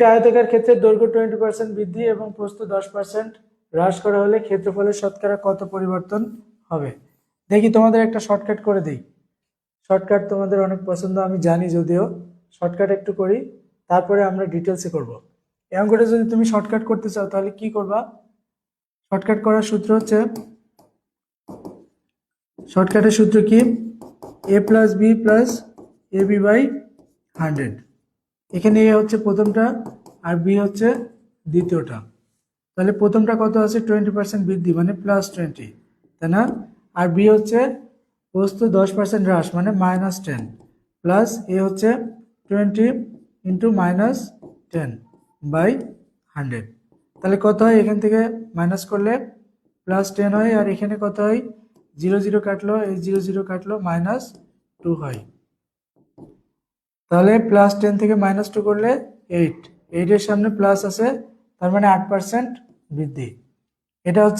একটি আয়তাকার ক্ষেত্রের দৈর্ঘ্য 20% বৃদ্ধি এবং প্রস্থ 10% হ্রাস করা হলে ক্ষেত্রফলের শতকরা কত পরিবর্তন হবে? দেখি তোমাদের একটা শর্টকাট করে দিই। শর্টকাট তোমাদের অনেক পছন্দ আমি জানি, যদিও শর্টকাট একটু করি, তারপরে আমরা ডিটেলসে করব। এই অঙ্কটা যদি তুমি শর্টকাট করতে চাও তাহলে কি করবা? শর্টকাট করার সূত্র হচ্ছে, শর্টকাটের সূত্র কি? a plus B plus A B by 100। এখানে এ হচ্ছে প্রথমটা আর বি হচ্ছে দ্বিতীয়টা। তাহলে প্রথমটা কত আছে? 20% বৃদ্ধি মানে +20, তাই না? আর বি হচ্ছে প্রস্থ 10% হ্রাস মানে -10, প্লাস এ হচ্ছে 20 ইন্টু -10 বাই 100। তাহলে কত হয়? এখান থেকে মাইনাস করলে +10 হয়, আর এখানে কত হয়? 0 0 কাটলো, এই 0 0 কাটলো, -2 হয়। তাহলে +10 থেকে -2 করলে 8 এর সামনে প্লাস আছে, তার মানে 8% বৃদ্ধি। এটা হচ্ছে